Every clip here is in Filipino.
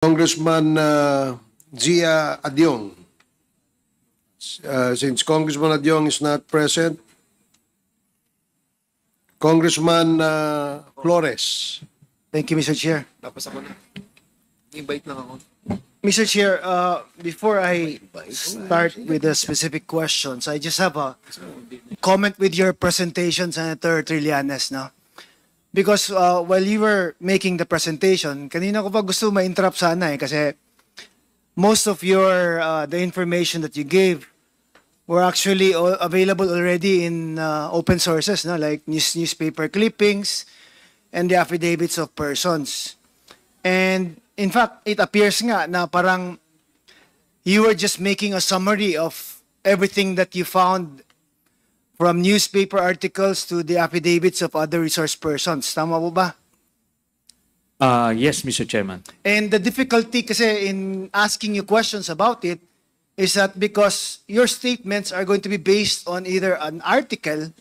Congressman Zia Adyong. Since Congressman Adyong is not present, Congressman Flores. Thank you, Mr. Chair. Tapos ako na. Invite lang ako. Mr. Chair, before I start with the specific questions, I just have a comment with your presentation, Senator Trillanes, no? Because while you were making the presentation, kanina ko pa gusto ma-interrupt sana kasi most of your the information that you gave were actually available already in open sources, no? Like newspaper clippings and the affidavits of persons. And in fact, it appears nga na parang you were just making a summary of everything that you found from newspaper articles to the affidavits of other resource persons. Tama po ba? Yes, Mr. Chairman. And the difficulty kasi in asking you questions about it is that because your statements are going to be based on either an article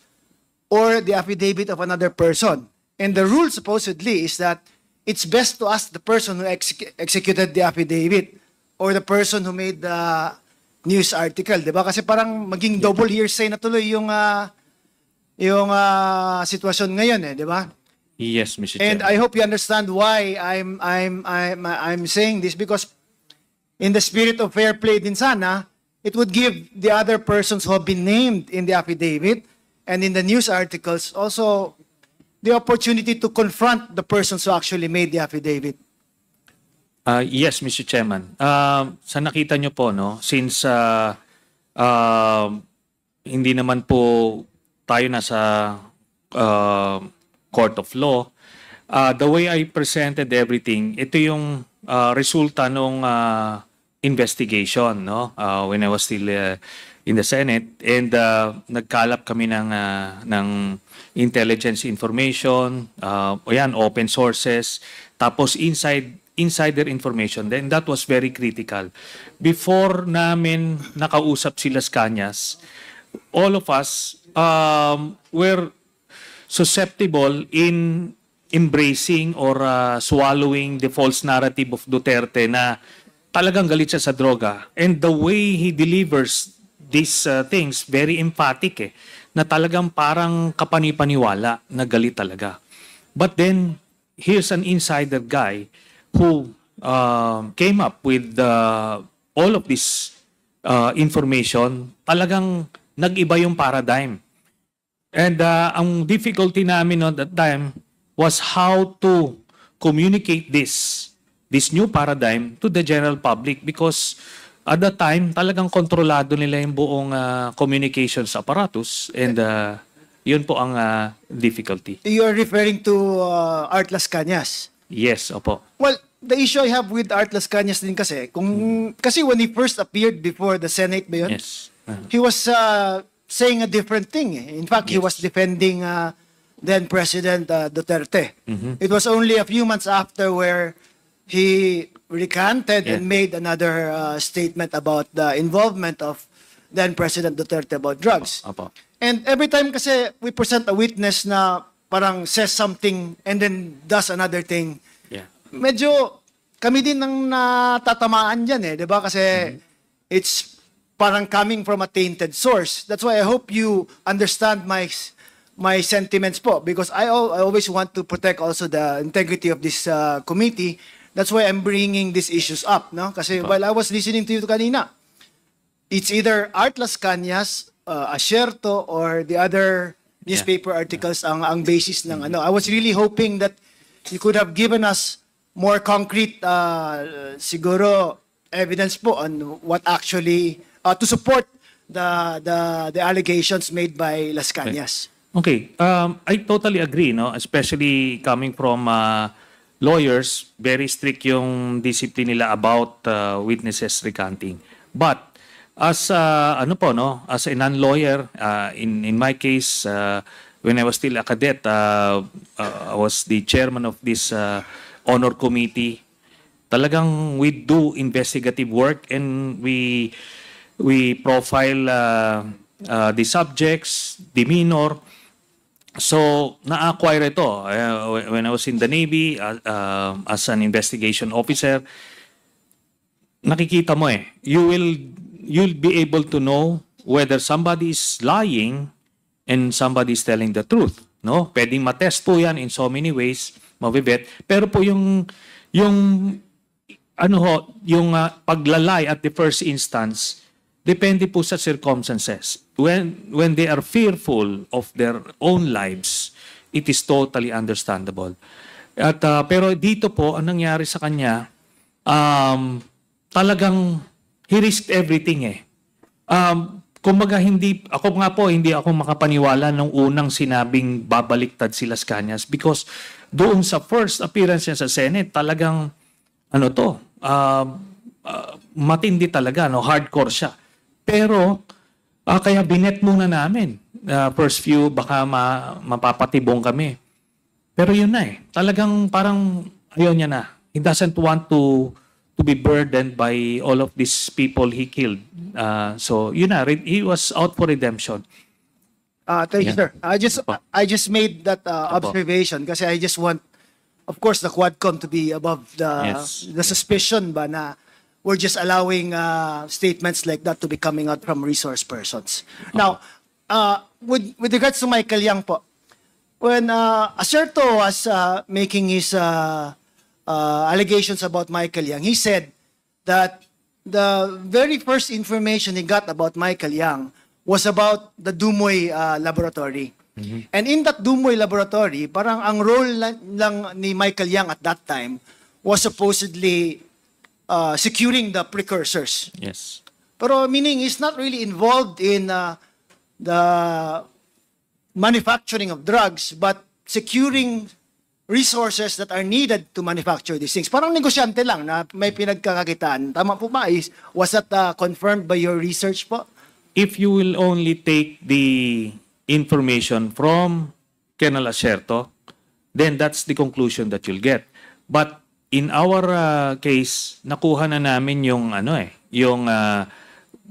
or the affidavit of another person. And the rule supposedly is that it's best to ask the person who executed the affidavit or the person who made the news article, di ba? Kasi parang maging double hearsay na tuloy yung sitwasyon ngayon, di ba? Yes, Mr. And Chairman. I hope you understand why I'm saying this, because in the spirit of fair play din sana, it would give the other persons who have been named in the affidavit and in the news articles also the opportunity to confront the persons who actually made the affidavit. Yes, Mr. Chairman. Sa nakita nyo po, no, since hindi naman po tayo nasa court of law, the way I presented everything, ito yung resulta ng investigation, no? When I was still in the Senate, and nagkalap kami ng intelligence information, yan, open sources, tapos insider information. Then that was very critical. Before namin nakausap si Las Cañas, all of us were susceptible in embracing or swallowing the false narrative of Duterte na talagang galit siya sa droga. And the way he delivers these things, very emphatic na talagang parang kapanipaniwala na galit talaga. But then, here's an insider guy who came up with all of this information. Talagang nag-iba yung paradigm. And ang difficulty namin at that time was how to communicate this new paradigm to the general public, because at that time talagang kontrolado nila yung buong communications apparatus, and yun po ang difficulty. You are referring to Art Las Cañas. Yes, opo. Well, the issue I have with Art Las Cañas din kasi, kasi when he first appeared before the Senate ba yun? Yes. He was saying a different thing. In fact, he Yes. was defending then President Duterte. It was only a few months after where he recanted and made another statement about the involvement of then President Duterte about drugs. Opo. And every time kasi we present a witness na parang says something and then does another thing, Yeah. medyo kami din ang natatamaan dyan di ba? Kasi it's parang coming from a tainted source. That's why I hope you understand my sentiments po, because I always want to protect also the integrity of this committee. That's why I'm bringing these issues up, no? Kasi while I was listening to you kanina, it's either Art Las Cañas, Asierto, or the other newspaper articles ang basis ng ano. I was really hoping that you could have given us more concrete siguro evidence po on what actually to support the allegations made by Las Cañas. Okay, I totally agree, no? Especially coming from lawyers, very strict yung discipline nila about witnesses recanting. But as as a non-lawyer, in my case, when I was still a cadet, I was the chairman of this honor committee. Talagang we do investigative work, and we profile the subjects, demeanor. So, na-acquire ito. When I was in the Navy as an investigation officer, nakikita mo eh. You'll be able to know whether somebody is lying and somebody is telling the truth, no? Pwedeng matest po 'yan in so many ways, mabibet. Pero po yung ano ho, yung paglalay at the first instance, depende po sa circumstances. When they are fearful of their own lives, it is totally understandable. At pero dito po ang nangyari sa kanya, talagang he risked everything eh. Kumbaga hindi ako makapaniwala nung unang sinabing babaliktad si Las Cañas because doon sa first appearance niya sa Senate talagang matindi talaga, no, hardcore siya. Pero kaya binet muna namin. First few baka mapapatibong kami. Pero yun na eh. Talagang parang ayaw niya na. He doesn't want to be burdened by all of these people he killed. So yun na, he was out for redemption. Thank you, Yeah. sir. I just made that observation kasi I just want, of course, the Quadcom to be above Yes. the suspicion ba na we're just allowing statements like that to be coming out from resource persons. Now, with regards to Michael Yang po, when Acerto was making his allegations about Michael Yang, he said that the very first information he got about Michael Yang was about the Dumoy laboratory. And in that Dumoy laboratory, parang ang role lang ni Michael Yang at that time was supposedly securing the precursors. Yes. Pero meaning he's not really involved in the manufacturing of drugs, but securing resources that are needed to manufacture these things. Parang negosyante lang na may pinagkakakitaan. Tama po ba? Was that confirmed by your research po? If you will only take the information from Colonel Acerto, then that's the conclusion that you'll get. But in our case, nakuha na namin yung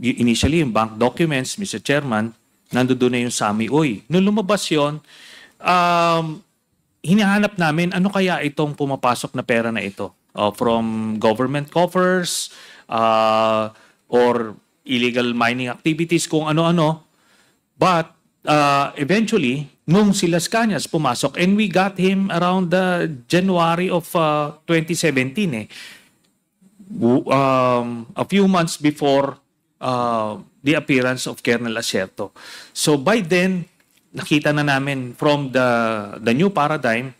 initially yung bank documents, Mr. Chairman, nandoon na yung Sami Uy. Nung lumabas yun, hinahanap namin ano kaya itong pumapasok na pera na ito from government coffers or illegal mining activities, kung ano-ano. But eventually, nung si Las Cañas pumasok, and we got him around January of 2017 a few months before the appearance of Colonel Acerto. So by then, nakita na namin from the new paradigm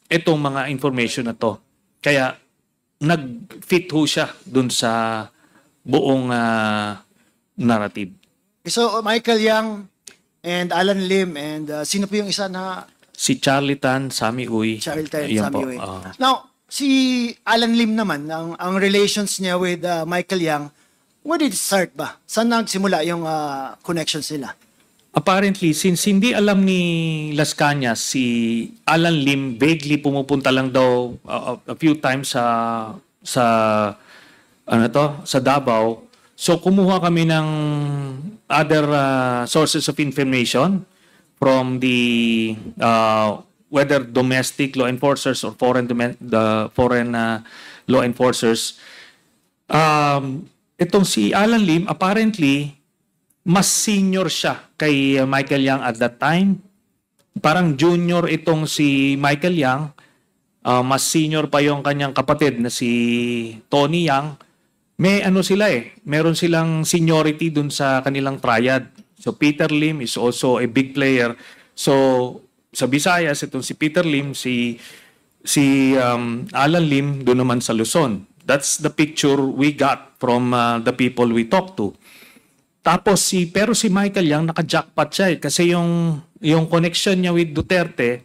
itong mga information na to. Kaya nag-fit ho siya dun sa buong narrative. So Michael Yang and Alan Lim and sino po yung isa na Si Charlie Tan, Sami Uy. Charlie Tan, Ayan Sami po. Uy. Now, si Alan Lim naman, ang relations niya with Michael Yang, where did it start ba? Saan nagsimula yung connections nila? Apparently, since hindi alam ni Las Cañas, si Alan Lim vaguely pumupunta lang daw a few times sa Davao. So kumuha kami ng other sources of information from the whether domestic law enforcers or foreign law enforcers. Itong si Alan Lim, apparently mas senior siya kay Michael Yang at that time. Parang junior itong si Michael Yang. Mas senior pa yung kanyang kapatid na si Tony Yang. May sila meron silang seniority dun sa kanilang triad. So Peter Lim is also a big player. So sa Visayas, itong si Peter Lim, si Alan Lim doon naman sa Luzon. That's the picture we got from the people we talked to. Tapos pero si Michael Yang naka-jackpot siya kasi yung connection niya with Duterte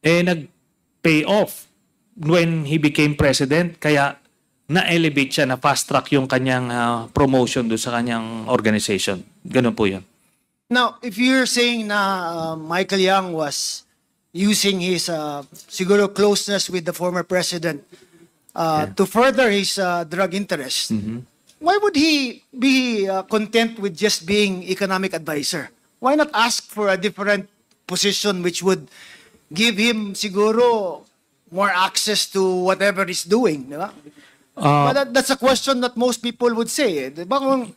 nag-pay off when he became president, kaya na-elevate siya, na fast track yung kanyang promotion do sa kanyang organization. Ganun po 'yun. Now, if you're saying na Michael Yang was using his siguro closeness with the former president to further his drug interest, why would he be content with just being economic advisor? Why not ask for a different position which would give him siguro more access to whatever he's doing, di ba? But that's a question that most people would say. Di ba kung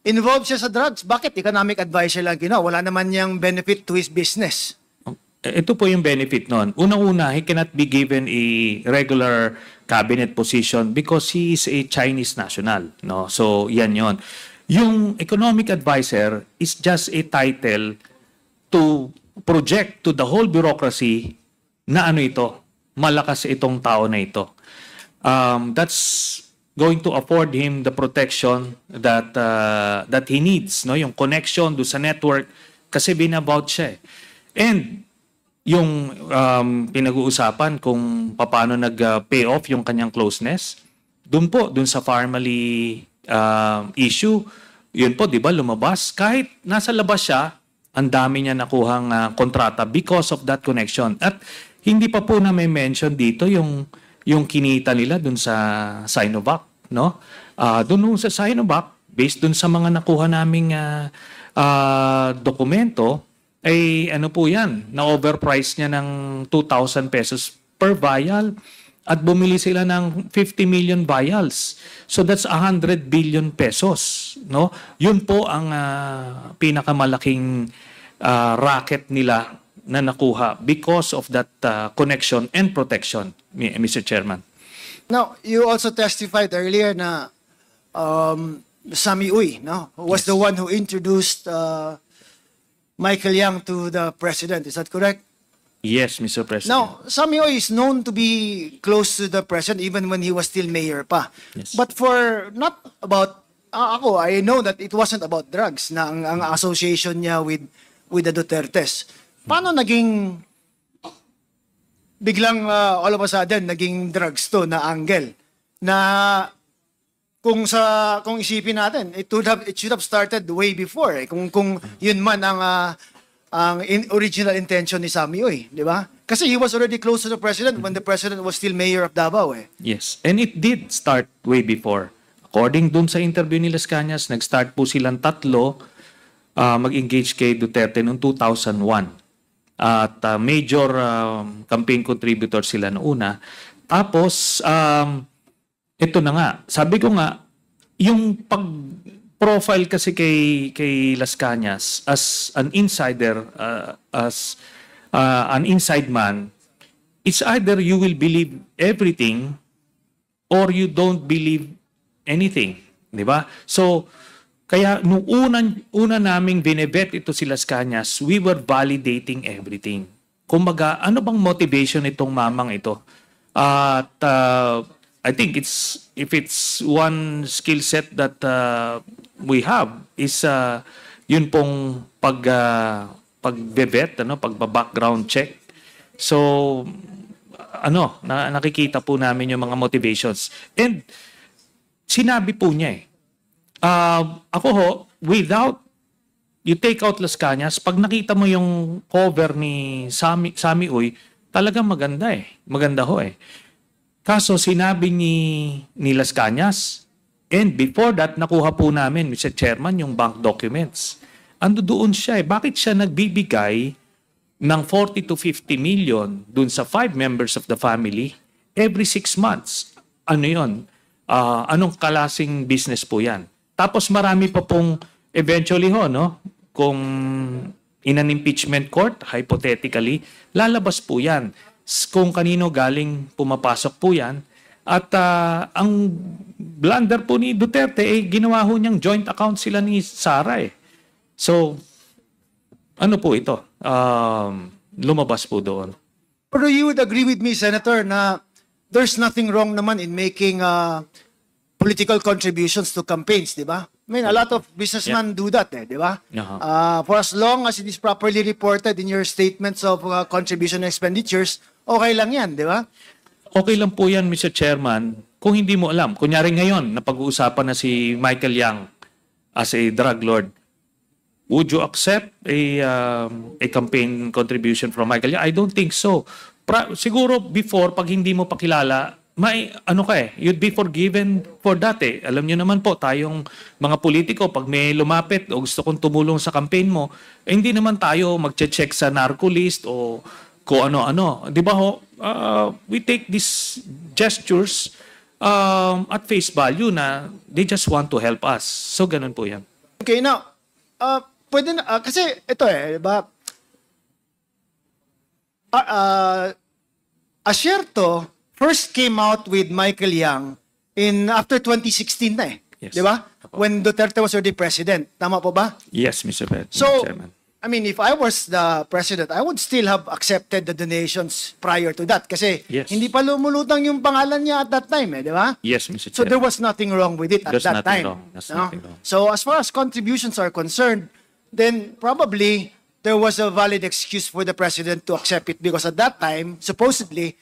involved siya sa drugs, bakit economic advisor lang ginawa? Wala naman niyang benefit to his business. Ito po yung benefit nun. Unang-una, he cannot be given a regular cabinet position because he is a Chinese national. No? So, yan yon. Yung economic advisor is just a title to project to the whole bureaucracy na ano ito, malakas itong tao na ito. That's going to afford him the protection that that he needs, no? Yung connection do sa network kasi binabout siya. And yung pinag-uusapan kung paano nag-pay off yung kanyang closeness, dun sa family issue, yun po, di ba, lumabas. Kahit nasa labas siya, ang dami niya nakuhang kontrata because of that connection. At hindi pa po na may mention dito yung kinita nila dun sa Sinovac, no? Dun sa Sinovac, based dun sa mga nakuha naming dokumento, ay ano po yan, na-overprice niya ng 2,000 pesos per vial at bumili sila ng 50 million vials. So that's 100 billion pesos, no? Yun po ang pinakamalaking racket nila na nakuha because of that connection and protection, Mr. Chairman. Now, you also testified earlier na Sammy Uy, no, was the one who introduced Michael Yang to the president. Is that correct? Yes, Mr. President. Now, Sammy Uy is known to be close to the president even when he was still mayor pa. Yes. But for not about ako, I know that it wasn't about drugs na ang association niya with the Dutertes. Paano naging biglang all of a sudden naging drugs to na angle na kung isipin natin it should have started way before kung yun man ang original intention ni Sammy Uy, di ba? Kasi he was already close to the president when the president was still mayor of Davao Yes, and it did start way before. According dun sa interview ni Las Cañas, nag-start po silang tatlo mag-engage kay Duterte noong 2001. At major campaign contributor sila noong una. Tapos, ito na nga. Sabi ko nga, yung pag-profile kasi kay Las Cañas as an insider, as an inside man, it's either you will believe everything or you don't believe anything. Di ba? So, kaya nung una naming binebet ito si Las Cañas, we were validating everything. Kumbaga, ano bang motivation itong mamang ito? At I think if it's one skill set that we have is yun pong pagbebet, pagba-background check. So nakikita po namin yung mga motivations. And sinabi po niya ako ho, without you take out Las Cañas, pag nakita mo yung cover ni Sammy Uy, talagang maganda Maganda ho Kaso sinabi ni Las Cañas, and before that, nakuha po namin, Mr. Chairman, yung bank documents. Ando doon siya Bakit siya nagbibigay ng 40 to 50 million dun sa 5 members of the family every 6 months? Ano yun? Anong kalasing business po yan? Tapos marami pa pong eventually kung in an impeachment court, hypothetically, lalabas po yan. Kung kanino galing pumapasok po yan. At ang blunder po ni Duterte, ginawa ho niyang joint account sila ni Sara So, ano po ito? Lumabas po doon. Pero you would agree with me, Senator, na there's nothing wrong naman in making political contributions to campaigns, di ba? I mean, a lot of businessmen do that, di ba? For as long as it is properly reported in your statements of contribution and expenditures, okay lang yan, di ba? Okay lang po yan, Mr. Chairman, kung hindi mo alam. Kunyari ngayon, napag-uusapan na si Michael Yang as a drug lord. Would you accept a campaign contribution from Michael Yang? I don't think so. Siguro before, pag hindi mo pakilala, you'd be forgiven for that Alam niyo naman po, tayong mga politiko, pag may lumapit o gusto kong tumulong sa campaign mo, hindi naman tayo magche-check sa narco list o kung ano-ano. Di ba ho? We take these gestures at face value na they just want to help us. So, ganun po yan. Okay, now, pwede na, kasi ito di ba? Asierto first came out with Michael Yang after 2016 na Yes. Di ba? When Duterte was already president. Tama po ba? Yes, Mr. So, Chairman. I mean, if I was the president, I would still have accepted the donations prior to that. Kasi Yes. hindi pa lumulutang yung pangalan niya at that time, di ba? Yes, Mr. So Chairman. there was nothing wrong with it at There's that nothing time. wrong. There's no? nothing wrong. So as far as contributions are concerned, then probably there was a valid excuse for the president to accept it because at that time, supposedly,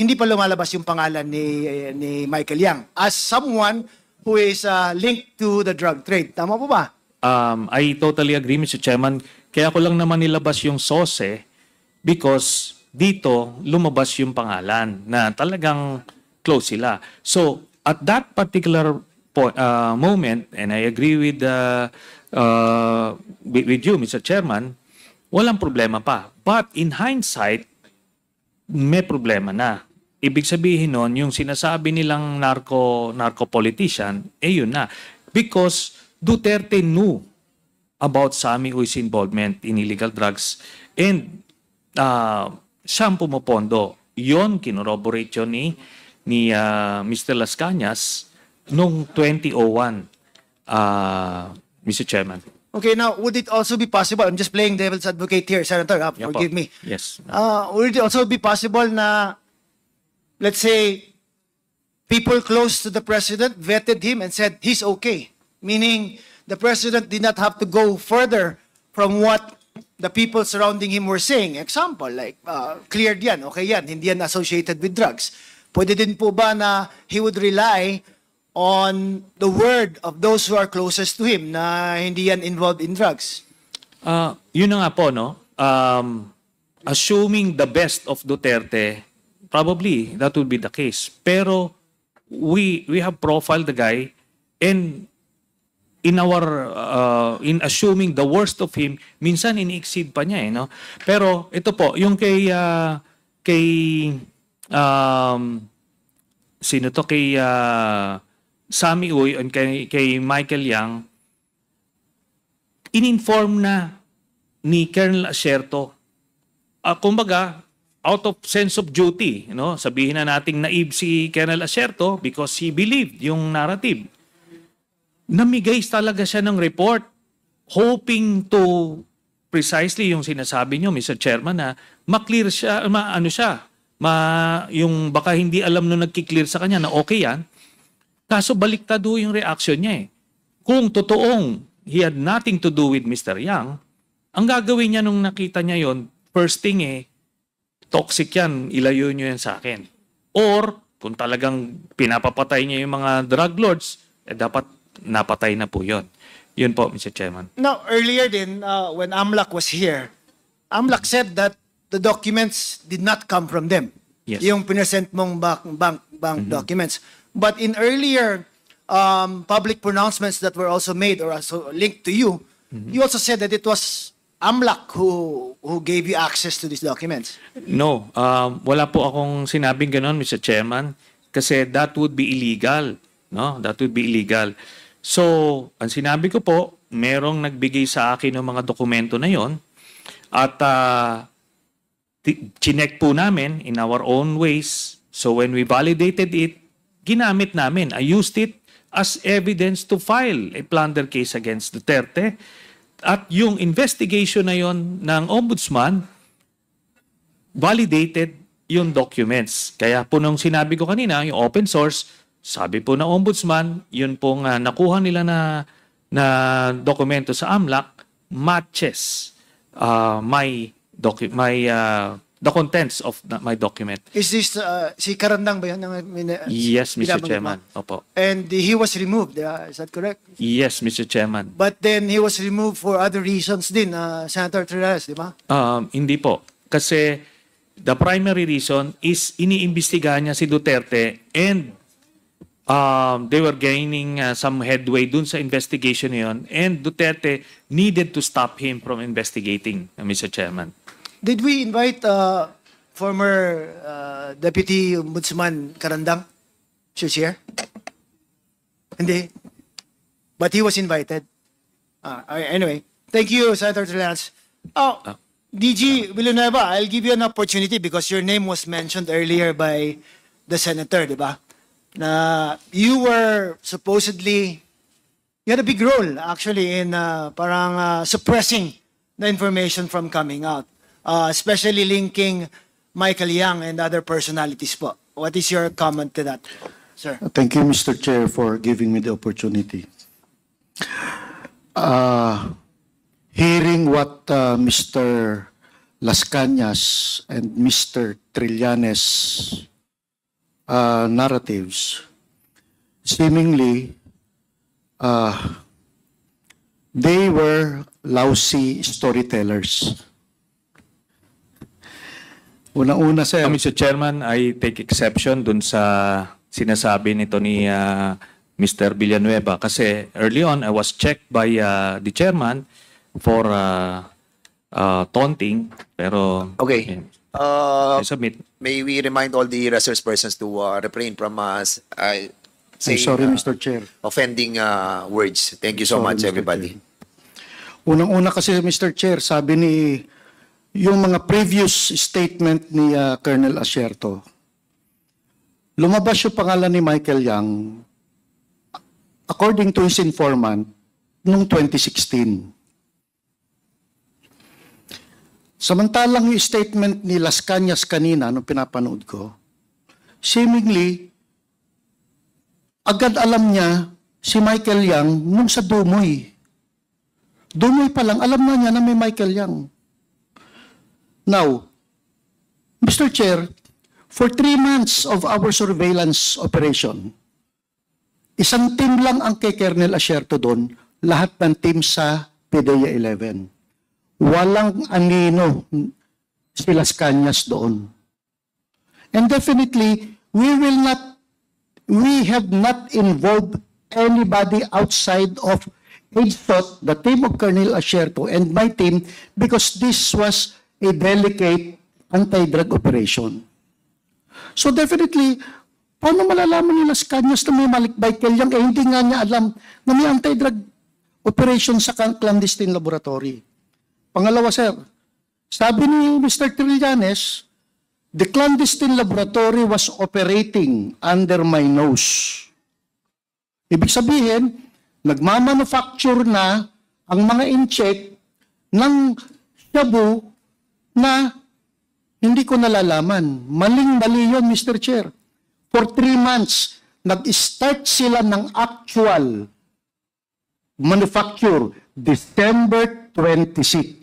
hindi pa lumalabas yung pangalan ni Michael Yang as someone who is linked to the drug trade. Tama po ba? I totally agree, Mr. Chairman. Kaya ko lang naman nilabas yung SOSE because dito lumabas yung pangalan na talagang close sila. So, at that particular moment, and I agree with you, Mr. Chairman, walang problema pa. But in hindsight, may problema na. Ibig sabihin nun, yung sinasabi nilang narco politician, yun na. Because Duterte knew about Sammy Uy's involvement in illegal drugs and siyang pumopondo. Yon kinorroborate yun ni Mr. Las Cañas noong 2001, Mr. Chairman. Okay, now, would it also be possible, I'm just playing devil's advocate here, Senator, Yeah, forgive po. me. Yes. Would it also be possible na, let's say, people close to the president vetted him and said he's okay? Meaning, the president did not have to go further from what the people surrounding him were saying. Example, like, cleared yan, okay yan, hindi yan associated with drugs. Pwede din po ba na he would rely on the word of those who are closest to him na hindi yan involved in drugs? Yun na nga po, no? Assuming the best of Duterte, probably that would be the case. Pero we have profiled the guy and in assuming the worst of him, minsan ini-exceed pa niya no? Pero ito po, yung kay sino to? Kay Sammy Uy and kay Michael Yang, in-inform na ni Colonel Asierto. Kumbaga, out of sense of duty, sabihin na nating naive si Colonel Asierto because he believed yung narrative. Namigay talaga siya ng report hoping to precisely yung sinasabi niyo, Mr. Chairman, na ma-clear siya, yung baka hindi alam nung nagki-clear sa kanya na okay yan. Kaso baliktado yung reaction niya Kung totoong he had nothing to do with Mr. Yang, ang gagawin niya nung nakita niya yon, first thing toxic yan, ilayo niyo yan sa akin. Or, kung talagang pinapapatay niya yung mga drug lords, dapat napatay na po yun. Yun po, Mr. Chairman. Now, earlier din, when AMLAC was here, AMLAC said that the documents did not come from them. Yes. Yung pinesent mong bank documents. But in earlier public pronouncements that were also made or also linked to you, you also said that it was AMLAC who gave you access to these documents. No, wala po akong sinabing ganon, Mr. Chairman, kasi that would be illegal. No, that would be illegal. So, ang sinabi ko po, merong nagbigay sa akin ng mga dokumento na yon at chinek po namin in our own ways. So, when we validated it, ginamit namin. I used it as evidence to file a plunder case against Duterte. At yung investigation na yon ng ombudsman, validated yung documents. Kaya po nung sinabi ko kanina, yung open source, sabi po na ombudsman, yun pong nakuha nila na dokumento sa AMLAC matches the contents of my document. Is this si Karandang ba yan? Yes, Mr. binabanggit mo? Chairman. Opo. And he was removed, is that correct? Yes, Mr. Chairman. But then he was removed for other reasons din, Senator Trillanes, di ba? Hindi po. Kasi the primary reason is iniimbestigahan niya si Duterte and they were gaining some headway dun sa investigation na yun and Duterte needed to stop him from investigating, Mr. Chairman. Did we invite former Deputy Ombudsman Karandang She's here? Hindi. But he was invited. Anyway, thank you, Senator Trillanes. Oh, DG Villanueva, I'll give you an opportunity because your name was mentioned earlier by the senator, di ba? Na you were supposedly, you had a big role actually in parang suppressing the information from coming out, especially linking Michael Yang and other personalities po. What is your comment to that, sir? Thank you, Mr. Chair, for giving me the opportunity. Hearing what Mr. Las Cañas and Mr. Trillanes narratives, seemingly they were lousy storytellers. Una-una, sir. Mr. Chairman, I take exception dun sa sinasabi nito ni Mr. Villanueva kasi early on I was checked by the chairman for taunting pero Okay. I submit. May we remind all the resource persons to refrain from saying, Sorry, Mr. Chair. offending words. Thank you so Sorry, much, Mr. everybody. Unang-una kasi, Mr. Chair, sabi ni yung mga previous statement ni Colonel Asierto, lumabas yung pangalan ni Michael Yang according to his informant noong 2016. Samantalang yung statement ni Las Cañas kanina nung pinapanood ko, seemingly, agad alam niya si Michael Yang nung sa Dumoy. Dumoy pa lang, alam na niya na may Michael Yang. Now, Mr. Chair, for 3 months of our surveillance operation, isang team lang ang kay Colonel Asierto doon, lahat ng team sa PDEA 11. Walang anino si Las Cañas doon. And definitely, we have not involved anybody outside of HSOT, the team of Colonel Asierto and my team, because this was a delicate anti-drug operation. So definitely, paano malalaman ni Las Cañas na may Michael Yang hindi nga niya alam na may anti-drug operation sa clandestine laboratory. Pangalawa, sir, sabi ni Mr. Trillanes, the clandestine laboratory was operating under my nose. Ibig sabihin, nagmamanufacture na ang mga in-check ng shabu na hindi ko nalalaman. Maling-mali yun, Mr. Chair. For 3 months, nag-start sila ng actual manufacture December 26.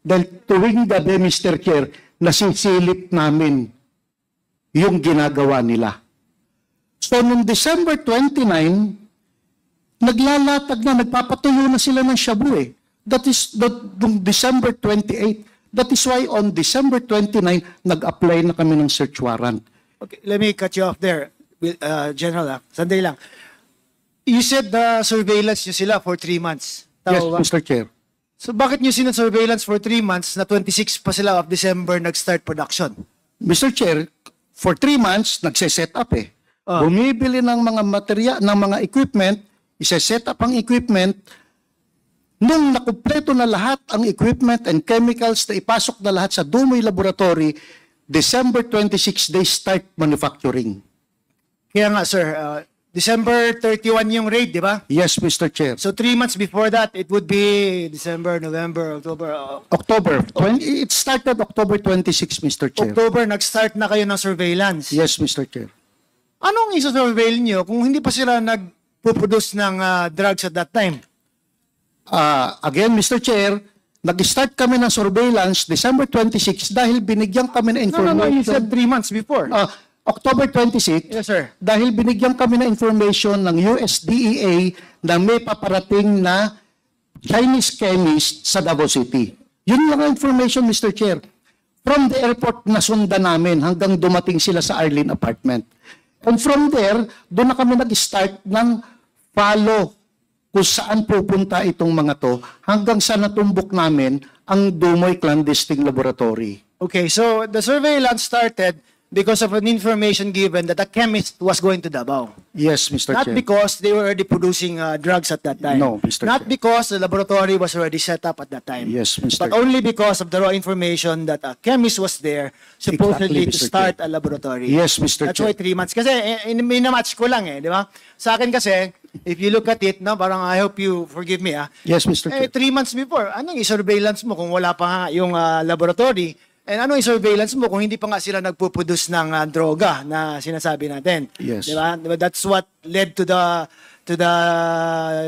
Dahil tuwing gabi, Mr. Chair, nasisilip namin yung ginagawa nila. So, noong December 29, naglalatag na, nagpapatuyo na sila ng shabu eh. That is, noong December 28. That is why on December 29, nag-apply na kami ng search warrant. Okay, let me cut you off there, General. Sandali lang. You said the surveillance nyo sila for 3 months. Yes, Tama ba? Mr. Chair. So bakit nyo surveillance for 3 months na 26 pa sila of December nag-start production? Mr. Chair, for 3 months, nagse-set up eh. Bumibili ng mga material, ng mga equipment, ise-set up ang equipment. Nung nakumpleto na lahat ang equipment and chemicals na ipasok na lahat sa Dumoy Laboratory, December 26, they start manufacturing. Kaya nga, sir, December 31 yung raid, di ba? Yes, Mr. Chair. So 3 months before that, it would be December, November, October. October. It started October 26, Mr. Chair. October, nag-start na kayo ng surveillance. Yes, Mr. Chair. Anong isa-surveil nyo kung hindi pa sila nag-produce ng drugs at that time? Again, Mr. Chair, nag-start kami ng surveillance December 26 dahil binigyan kami ng No, information. you said 3 months before. October 26, Yes, sir. dahil binigyan kami ng information ng USDEA na may paparating na Chinese chemist sa Davao City. Yun lang ang information, Mr. Chair. From the airport, nasundan namin hanggang dumating sila sa Arlene apartment. And from there, doon na kami nag-start ng follow kung saan pupunta itong mga to hanggang sa natumbok namin ang Dumoy Clandestine Laboratory. Okay, so the surveillance started because of an information given that a chemist was going to Davao. Yes, Mr. Not Chair. because they were already producing drugs at that time. No, Mr. Not Chair. because the laboratory was already set up at that time. Yes, Mr. But only because of the raw information that a chemist was there supposedly Exactly, to Mr. start Chair. a laboratory. Yes, Mr. That's Chair. why 3 months. Kasi minamatch ko lang di ba? Sa akin kasi, if you look at it, no, parang I hope you forgive me, Yes, Mr. Chair. 3 months before, anong i-surveillance mo kung wala pa nga yung laboratory? And anong i-surveillance mo kung hindi pa nga sila nagpuproduce ng droga na sinasabi natin? Yes. Di ba? That's what led to the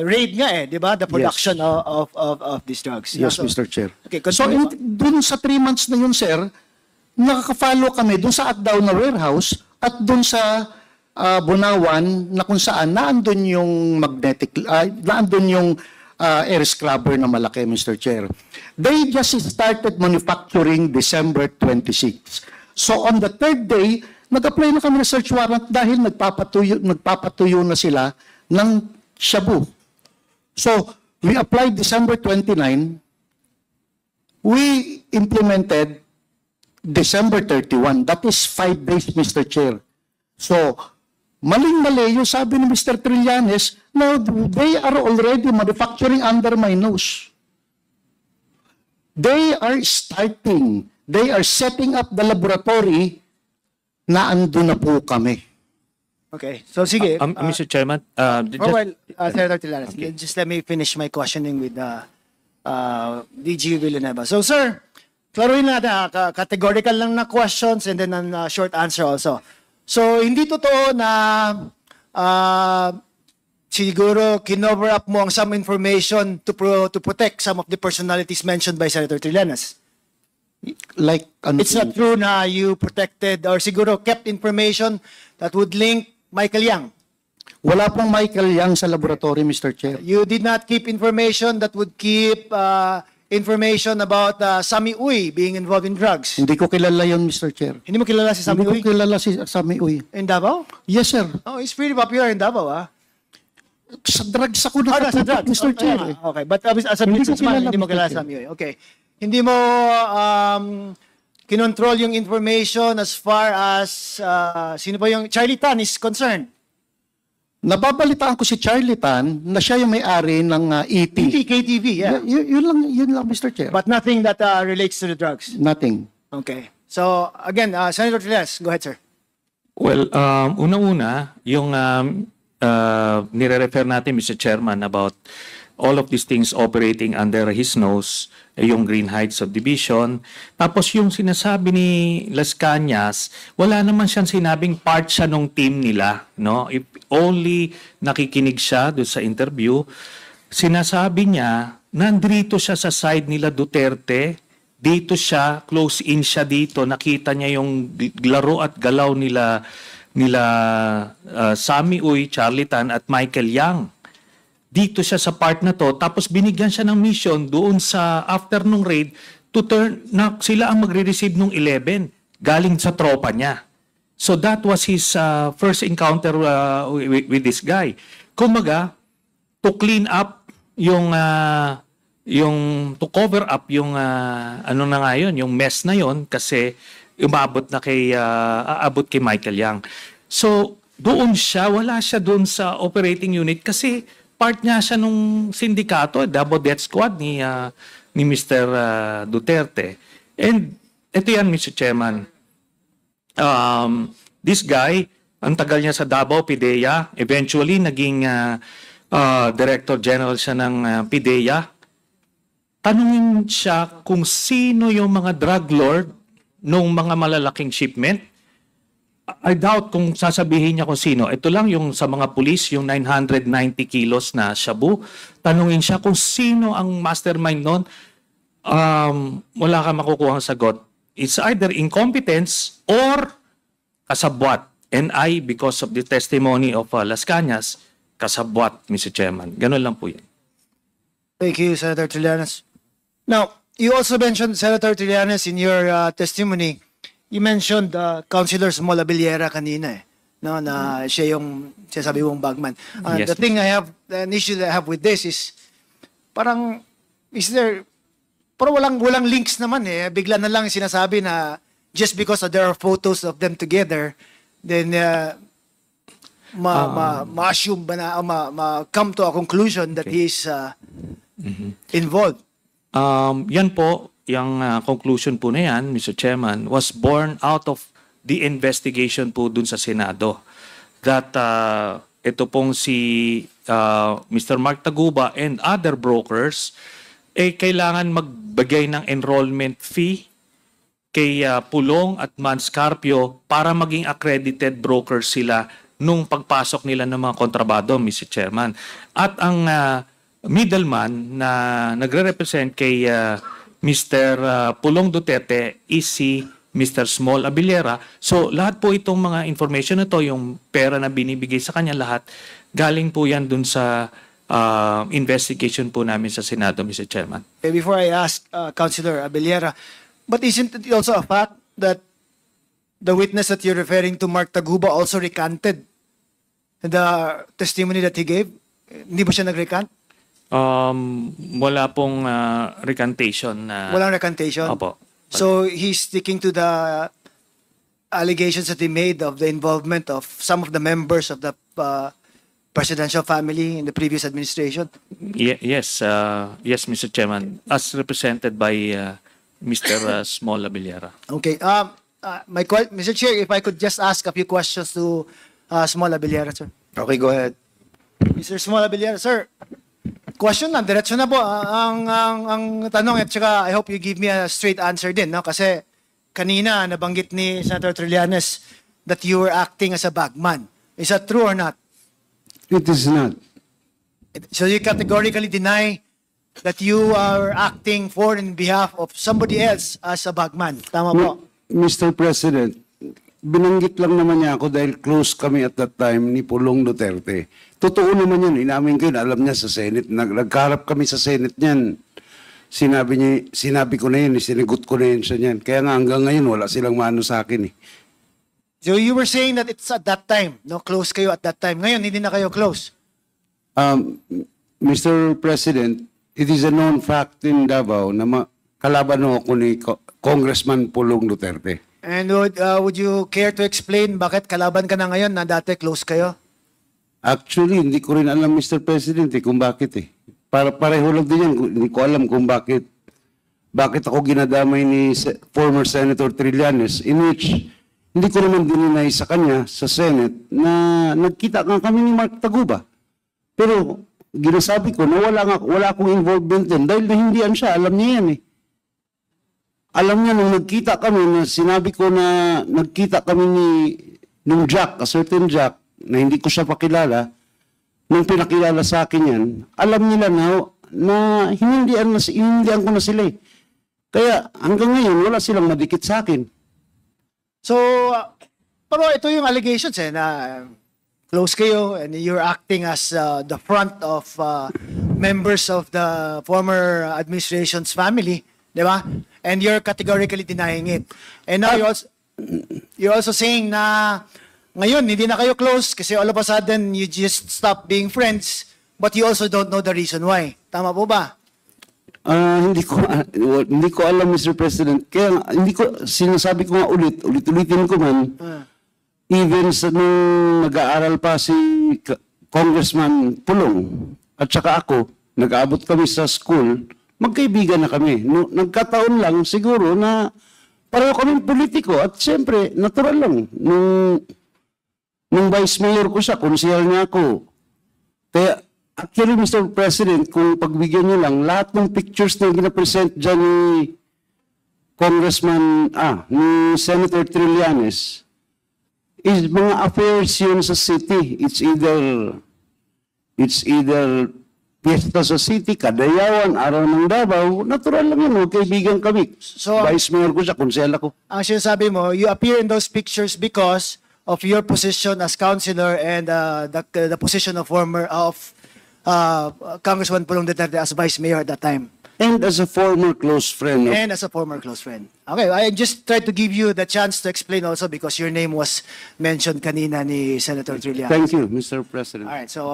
raid nga di ba? The production of these drugs. Yes, So, Mr. Chair. Okay, So, continue. dun sa 3 months na yun, sir, nakaka-follow kami dun sa Atdaw na warehouse at dun sa Bunawan na kung saan naandun yung naandun yung air scrubber na malaki, Mr. Chair. They just started manufacturing December 26. So on the third day, nag-apply na kami ng search warrant dahil nagpapatuyo na sila ng shabu. So we applied December 29. We implemented December 31. That is 5 days, Mr. Chair. So, maling-mali yung sabi ni Mr. Trillanes, now they are already manufacturing under my nose. They are setting up the laboratory na ando na po kami. Okay, so sige. Mr. Chairman, Senator Trillanes, just let me finish my questioning with DG Villanueva. So, sir, klaruhin natin, categorical lang na questions and then a short answer also. So, hindi totoo na siguro kinover up mo ang some information to protect some of the personalities mentioned by Senator Trillanes. Like, ano It's not true na you protected or siguro kept information that would link Michael Yang. Wala pong Michael Yang sa laboratory, Mr. Chair. You did not keep information that would keep information about Sami Uy being involved in drugs. Hindi ko kilala yon, Mr. Chair. Hindi mo kilala si Sami Hindi Uy? ko kilala si Sami Uy. In Davao? Yes, sir. Oh, he's pretty popular in Davao, Sa drugs ako sa nakatutok, drugs. Mr. Chair. Okay, okay. But as a Hindi ko businessman, kilala, hindi mo Mr. kilala Chair. Sami Uy. Okay. Hindi mo kinontrol yung information as far as sino pa yung Charlie Tan is concerned. Nababalitaan ko si Charlie Tan na siya yung may-ari ng ET. KTV, yeah. Yun lang, Mr. Chair. But nothing that relates to the drugs. Nothing. Okay. So, again, Senator Trillanes, go ahead, sir. well, una-una, yung nire-refer natin, Mr. Chairman, about all of these things operating under his nose, yung Green Heights Subdivision. Tapos yung sinasabi ni Las Cañas, wala naman siyang sinabing part siya nung team nila. No? If only nakikinig siya doon sa interview, sinasabi niya, nandito siya sa side nila Duterte, dito siya, close in siya dito, nakita niya yung laro at galaw nila Sami Uy, Charlie Tan at Michael Yang. Dito siya sa part na to, tapos binigyan siya ng mission doon sa after nung raid to turn na sila ang magre-receive nung 11 galing sa tropa niya. So that was his first encounter with this guy. Kumaga, to clean up yung to cover up yung ano na nga yun, yung mess na yon kasi umabot na aabot kay Michael Yang. So doon siya, wala siya doon sa operating unit kasi part niya siya nung sindikato, Davao Death Squad ni Mr. Duterte. And ito yan, Mr. Chairman. This guy, ang tagal niya sa Davao, PIDEA, eventually naging Director General siya ng PIDEA. Tanungin siya kung sino yung mga drug lord nung mga malalaking shipment. I doubt kung sasabihin niya kung sino. Ito lang yung sa mga pulis, yung 990 kilos na shabu. Tanungin siya kung sino ang mastermind nun. Wala ka makukuha ang sagot. It's either incompetence or kasabwat. And I, because of the testimony of Las Cañas, kasabwat, Mr. Chairman. Ganun lang po yan. Thank you, Senator Trillanes. Now, you also mentioned, Senator Trillanes, in your testimony, you mentioned Councilor Mola Villera kanina no, na siya yung sabi mong bagman. Yes, The thing an issue that I have with this is, parang walang links naman bigla na lang sinasabi na just because there are photos of them together, then ma-assume ba na, come to a conclusion that he is involved. Yan po, yung conclusion po na yan, Mr. Chairman, was born out of the investigation po dun sa Senado. That ito pong si Mr. Mark Taguba and other brokers, kailangan magbigay ng enrollment fee kay Pulong at Manscarpio para maging accredited brokers sila nung pagpasok nila ng mga kontrabado, Mr. Chairman. At ang middleman na nagre-represent kay Mr. Pulong Duterte is si Mr. Small Abiliera. So lahat po itong mga information na to, yung pera na binibigay sa kanya, lahat galing po yan dun sa investigation po namin sa Senado, Mr. Chairman. Before I ask Councilor Abeliera, but isn't it also a fact that the witness that you're referring to, Mark Taguba, also recanted the testimony that he gave? Hindi ba siya nag-recant? Wala pong recantation. Walang recantation? Opo. So he's sticking to the allegations that he made of the involvement of some of the members of the presidential family in the previous administration? Yes, Mr. Chairman, as represented by Mr. Small Abiliera. Okay. Mr. Chair, if I could just ask a few questions to Small Abiliera, sir. Okay, go ahead. Mr. Small Abiliera, sir. Question lang, diretso na po ang tanong, at saka I hope you give me a straight answer din, no? Kasi kanina nabanggit ni Senator Trillanes that you were acting as a bagman. Is that true or not? It is not. So you categorically deny that you are acting for and in behalf of somebody else as a bagman. Tama po? Mr. President, binanggit lang naman niya ako dahil close kami at that time ni Pulong Duterte. Totoo naman yun, inamin ko yun, alam niya sa Senate. Nagkaharap kami sa Senate niyan. Sinabi ko na yun, sinigot ko na yun siya niyan. Kaya nga hanggang ngayon, wala silang mano sa akin eh. So you were saying that it's at that time, no? Close kayo at that time. Ngayon, hindi na kayo close. Mr. President, it is a known fact in Davao na kalaban ako ni Congressman Pulong Duterte. And would you care to explain bakit kalaban ka na ngayon na dati close kayo? Actually, hindi ko rin alam, Mr. President, kung bakit eh. Pareho lang din yan, hindi ko alam kung bakit. Bakit ako ginadamay ni former Senator Trillanes, in which hindi ko naman dininay sa kanya, sa Senate, na nagkita nga kami ni Mark Taguba. Pero ginasabi ko na wala akong involvement din dahil nahindihan siya, alam niya yan eh. Alam niya nung nagkita kami, na sinabi ko na nagkita kami nung Jack, a certain Jack, na hindi ko siya pakilala, nung pinakilala sa akin yan, alam nila na hinindihan ko na sila eh. Kaya hanggang ngayon, wala silang madikit sa akin. So, pero ito yung allegations na close kayo and you're acting as the front of members of the former administration's family, di ba? And you're categorically denying it. And now you're also saying na ngayon hindi na kayo close kasi all of a sudden you just stop being friends, but you also don't know the reason why. Tama po ba? Hindi ko alam, Mr. President. Kaya hindi ko sinasabi ko nga ulitin ko man. Even sa nung nag-aaral pa si Congressman Pulong at saka ako, nag-aabot kami sa school, magkaibigan na kami. Nagkataon lang siguro na pareho kaming politiko at siyempre, natural lang. Nung vice mayor ko siya, konsehal niya ako. Kaya, actually, Mr. President, kung pagbigyan niyo lang, lahat ng pictures na gina-present dyan ni ni Senator Trillanes, is mga affairs yun sa city. It's either piyesta sa city, Kadayawan, Araw ng Davao, natural lang yun, kaibigan kami. So, vice mayor ko siya, konsehal ako. ang sinasabi mo, you appear in those pictures because of your position as councilor and the position of Congressman Pulong Duterte as vice mayor at that time. And as a former close friend. And as a former close friend. Okay, I just tried to give you the chance to explain also because your name was mentioned kanina ni Senator Trillanes. Thank you, Mr. President. All right, so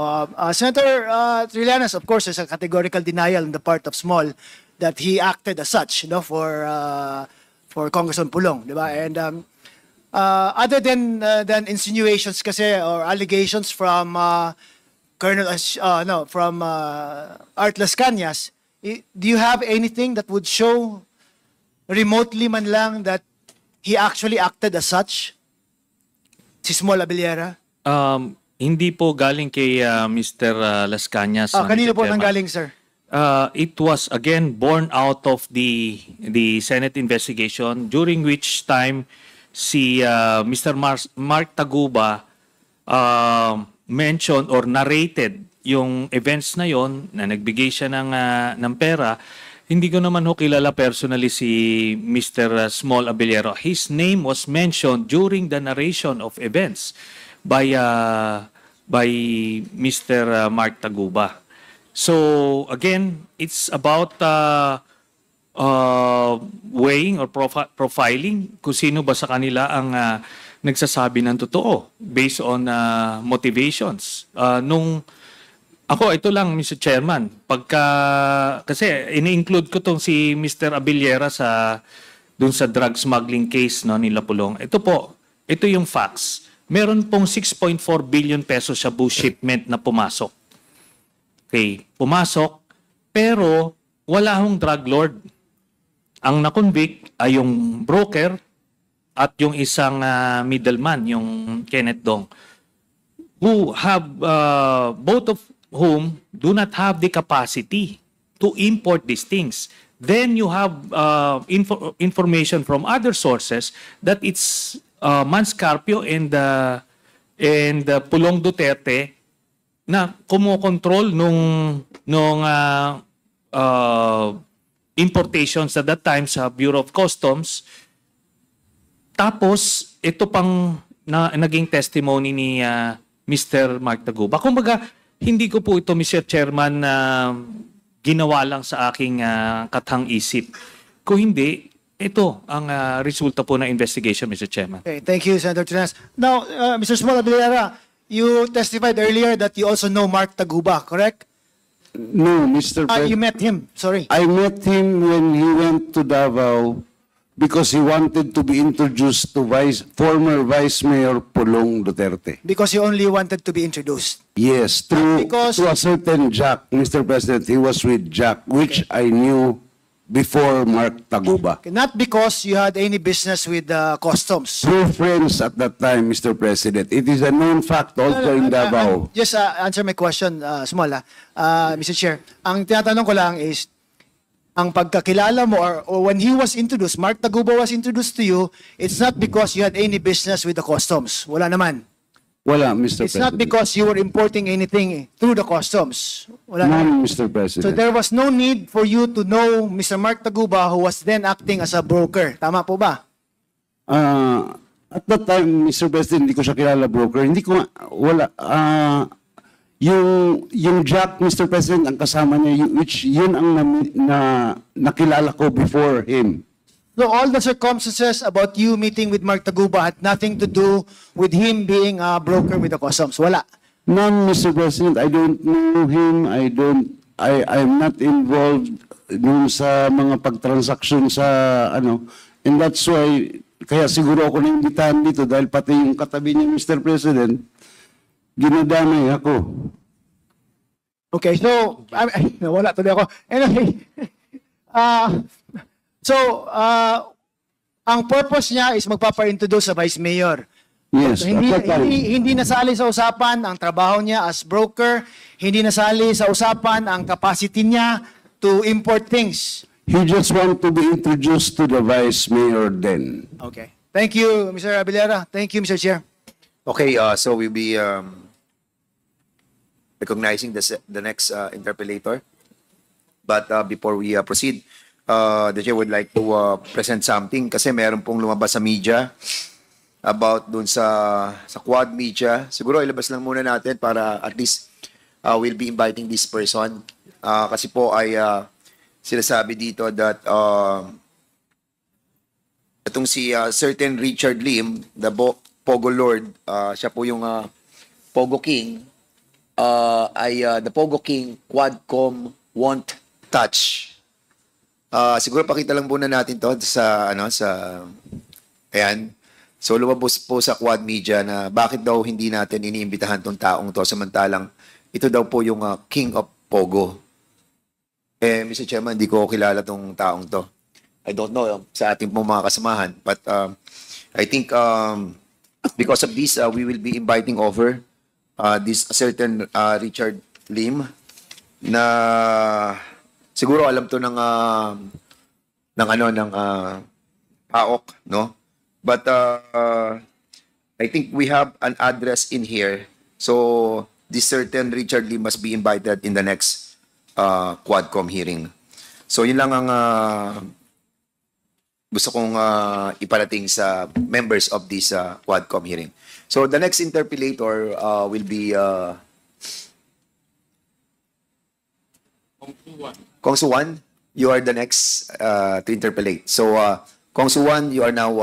Senator Trillanes, of course, is a categorical denial on the part of Small that he acted as such, for for Congressman Pulong, di ba? And other than insinuations kasi or allegations from Art Las Cañas, do you have anything that would show remotely man lang that he actually acted as such? Si Small Abiliera? Hindi po galing kay Mr. Las Cañas. Kanino Mr. po Chairman. nanggaling, sir? It was again born out of the Senate investigation, during which time si Mr. Mark Taguba mentioned or narrated yung events na yon na nagbigay siya ng pera. Hindi ko naman ho kilala personally si Mr. Small Abiliero. His name was mentioned during the narration of events by Mr. Mark Taguba. So again, it's about weighing or profiling kung sino ba sa kanila ang nagsasabi ng totoo based on motivations. Ito lang, Mr. Chairman, kasi ini-include ko tong si Mr. Abiliera dun sa drug smuggling case nila Pulong. Ito yung facts. Meron pong 6.4 billion pesos sa bull shipment na pumasok. Okay, pumasok, pero wala hong drug lord. Ang na-convict ay yung broker at yung isang middleman, yung Kenneth Dong, who have, both of whom do not have the capacity to import these things. Then you have information from other sources that it's Manscarpio and Pulong Duterte na kumokontrol nung importations at that time sa Bureau of Customs. Tapos, ito pang naging testimony ni Mr. Mark Taguba. Kumbaga, hindi ko po ito, Mr. Chairman, ginawa lang sa aking kathang-isip. Kung hindi, ito ang resulta po ng investigation, Mr. Chairman. Okay, thank you, Senator Trinas. Now, Mr. Small Abiliera, you testified earlier that you also know Mark Taguba, correct? No, Mr. You President. met him, sorry. I met him when he went to Davao because he wanted to be introduced to former Vice Mayor Pulong Duterte. Because you only wanted to be introduced. Yes, Because- to a certain Jack, Mr. President. He was with Jack, which I knew before Mark Taguba. Okay, not because you had any business with customs. We're friends at that time, Mr. President. It is a known fact also in Davao. Just answer my question, Small, Mr. Chair. Ang tinatanong ko lang is, ang pagkakilala mo or when he was introduced, Mark Taguba was introduced to you, it's not because you had any business with the customs. Wala naman. Wala, Mr. It's not President. because you were importing anything through the customs. Wala naman. None, Mr. So President. there was no need for you to know Mr. Mark Taguba, who was then acting as a broker. Tama po ba? At that time, Mr. President, hindi ko siya kilala broker. Hindi ko, wala. Yung Jack, Mr. President, ang kasama niya, which yun ang nakilala ko before him. So all the circumstances about you meeting with Mark Taguba had nothing to do with him being a broker with the customs. Wala. None, Mr. President. I don't know him. I'm not involved dun sa mga pagtransaksyon sa and that's why, kaya siguro ako naimbitahan dito dahil pati yung katabi niya, Mr. President, ginadamay ako. Okay, so, nawala tuloy ako. Anyway, ang purpose niya is magpapa-introduce sa Vice Mayor. Yes, So, hindi, at that time. hindi nasali sa usapan ang trabaho niya as broker, hindi nasali sa usapan ang capacity niya to import things. He just want to be introduced to the Vice Mayor then. Okay. Thank you, Mr. Abiliera. Thank you, Mr. Chair. Okay, so we'll be recognizing the next interpellator. But before we proceed, the chair would like to present something kasi meron pong lumabas sa media about dun sa quad media. Siguro ilabas lang muna natin para at least we'll be inviting this person. Kasi po ay sinasabi dito that itong si certain Richard Lim, the Pogo Lord, siya po yung Pogo King, the Pogo King Quadcom won't touch Siguro pakita lang muna natin to sa ayan. So lumabas po sa Quad Media na bakit daw hindi natin iniimbitahan tong taong to samantalang ito daw po yung King of Pogo. Mr. Chairman, hindi ko kilala tong taong to. I don't know sa ating pong mga kasamahan, but I think because of this, we will be inviting over this certain Richard Lim na siguro alam to ng PAOK, no? But I think we have an address in here. So this certain Richard Lim must be invited in the next Quadcom hearing. So yun lang ang gusto kong iparating sa members of this Quadcom hearing. So the next interpellator will be Kong Suwan. You are the next to interpellate. So Kong Suwan, you are now